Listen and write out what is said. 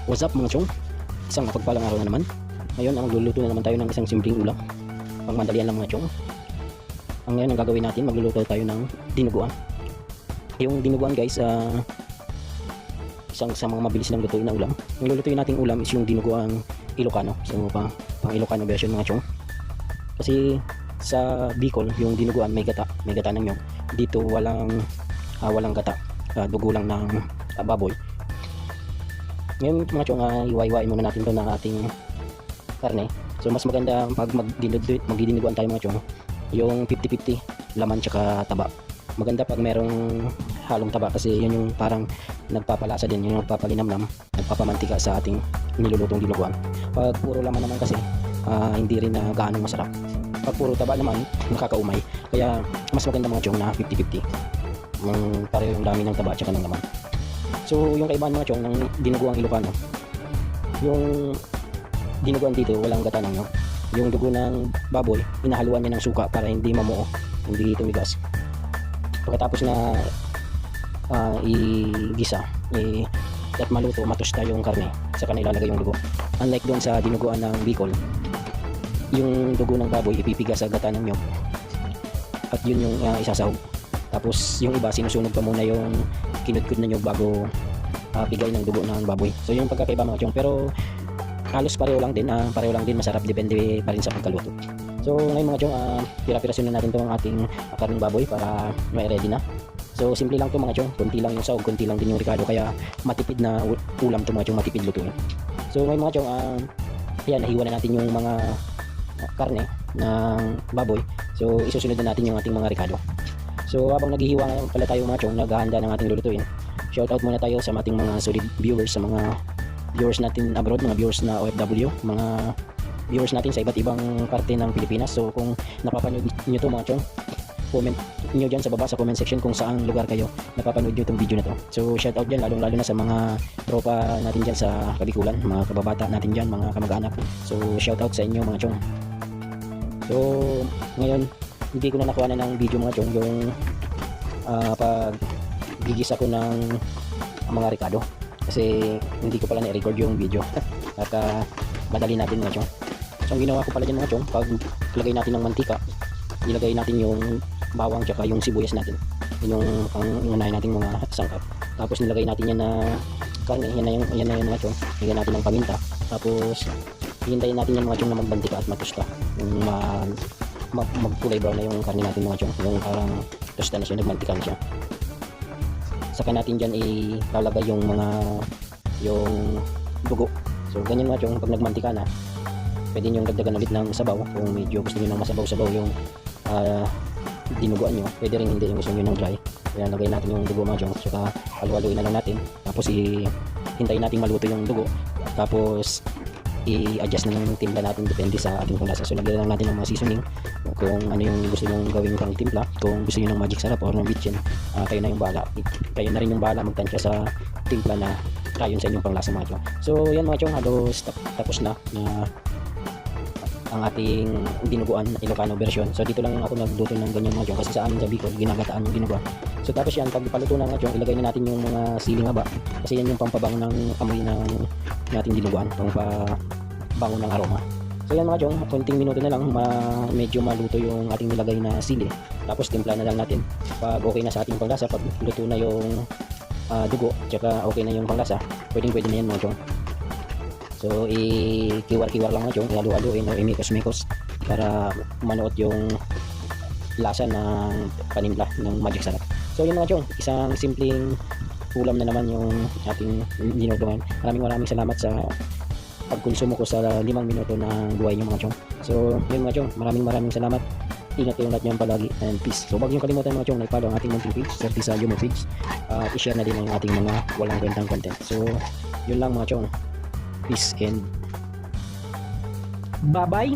What's up mga chong? Isang mapagpalang araw na naman. Ngayon ang magluluto na naman tayo ng isang simpleng ulam. Pangmadalian lang mga chong. Ang ngayon ang gagawin natin, magluluto tayo ng dinuguan. Yung dinuguan guys, isang sa mga mabilis lang lutuin na ulam. Yung lulutuin nating ulam is yung dinuguang Ilocano. So pang Ilocano version mga chong. Kasi sa Bicol, yung dinuguan may gata ng nyog. Dito walang gata. Dugo lang ng baboy. Ngayon mga chong, iwa-iwain muna natin ito ng ating karne. So mas maganda pag magdidinuguan tayo mga chong, yung 50-50 laman tsaka taba. Maganda pag merong halong taba kasi yun yung parang nagpapalasa din, yung nagpapalinamnam, nagpapamantika sa ating nilulutong dinuguan. Pag puro laman naman kasi hindi rin na gaano masarap. Pag puro taba naman nakakaumay. Kaya mas maganda mga chong na 50-50, pareho yung dami ng taba tsaka ng laman. So yung kaibahan mga chong ng dinuguang Ilocano, yung dinuguan dito walang gata ng nyog. Yung dugo ng baboy inahaluan niya ng suka para hindi mamuo, hindi tumigas. Pagkatapos na igisa at maluto, matusta yung karne, saka na ilalagay yung dugo. Unlike doon sa dinuguan ng Bicol, yung dugo ng baboy ipipiga sa gata ng nyog at yun yung isasahog. Tapos yung iba sinusunog pa muna yung kinudkud na nyog bago bigay ng dugo ng baboy. So yung pagkakaiba mga chong, pero halos pareho lang din masarap, depende pa rin sa pagkaluto. So ngayon mga chong, pira-pirasin na natin itong ating karning baboy para ma-ready na. So simple lang to mga chong, kunti lang yung sahog, kunti lang din yung ricado, kaya matipid na ulam to mga chong, matipid lutuin. So ngayon mga chong, ayan, nahiwa na natin yung mga karne ng baboy. So isusunod na natin yung ating mga ricado. So habang naghihiwa pala tayo mga chong, naghahanda ng ating lulutuin, shoutout muna tayo sa ating mga solid viewers, sa mga viewers natin abroad, mga viewers na OFW, mga viewers natin sa iba't ibang parte ng Pilipinas. So kung napapanood nyo to mga chong, comment nyo dyan sa baba sa comment section kung saan lugar kayo napapanood nyo itong video na to. So shoutout dyan, lalo na sa mga tropa natin dyan sa Kabikulan, mga kababata natin dyan, mga kamag-anak. So shoutout sa inyo mga chong. So ngayon hindi ko na nakuha na ng video mga chong, yung pag gigisa ko ng mga ricado, kasi hindi ko pala na-record yung video at madali natin mga chong. So ang ginawa ko pala dyan mga chong, pag lagay natin ng mantika, ilagay natin yung bawang tsaka yung sibuyas natin, yun yung unahin natin mga sangkap. Tapos nilagay natin yan na karne, yan na yung mga chong, lagyan natin ng paminta, tapos hihintayin natin yan mga chong na magbantika at matusta, yung magkulay brown na yung karne natin mga chong, yung parang tosta na siya, nagmantika na siya. Saka natin dyan ilalagay yung dugo. So ganyan mga chong, pag nagmantika na, pwede nyo dagdagan ulit ng sabaw kung medyo gusto nyo ng masabaw-sabaw yung dinuguan nyo. Pwede rin hindi, yung gusto nyo ng dry. Kaya lagay natin yung dugo mga chong, saka halu-haluin na lang natin, tapos hintayin natin maluto yung dugo, tapos i-adjust na ng timpla natin depende sa ating panglasa. So lagyan lang natin ng mga seasoning kung ano yung gusto nyong gawin pang timpla. Kung gusto nyo ng magic sarap or ng bitchin, kayo na yung bahala. Kayo na rin yung bahala magtansya sa timpla na kayon sa inyong panglasa mga chong. So yan mga chong, halos tapos na ang ating dinuguan Ilocano version. So dito lang ako nagluto ng ganyan mga chong, kasi sa amin sa Bicol ginagataan yung dinuguan. So tapos yan, pag paluto na mga chong, ilagay na natin yung mga siling haba, kasi yan yung pampabango ng amoy ng ating dinuguan, pampabango ng aroma. So yan mga chong, konting minuto na lang, medyo maluto yung ating nilagay na sili. Tapos timpla na lang natin. Pag okay na sa ating panglasa, pag luto na yung dugo, tsaka okay na yung panglasa, pwede na yan mga chong. So kiwar-kiwar lang mga chong, ihalo-haloin o imikos-mikos para manuot yung lasa ng panimpla ng magic sarap. So yun mga chong, isang simpleng ulam na naman yung ating dinuguan. Maraming salamat sa pagkonsumo ko sa 5 minuto ng buhay nyo mga chong. So yun mga chong, maraming salamat. Ingat kayong lahat nyo palagi, and peace. So wag nyo kalimutan mga chong, i-follow ang ating monthly page, Certeza Yumo page, i-share na din ang ating mga walang kwentang content. So yun lang mga chong, peace and bye bye.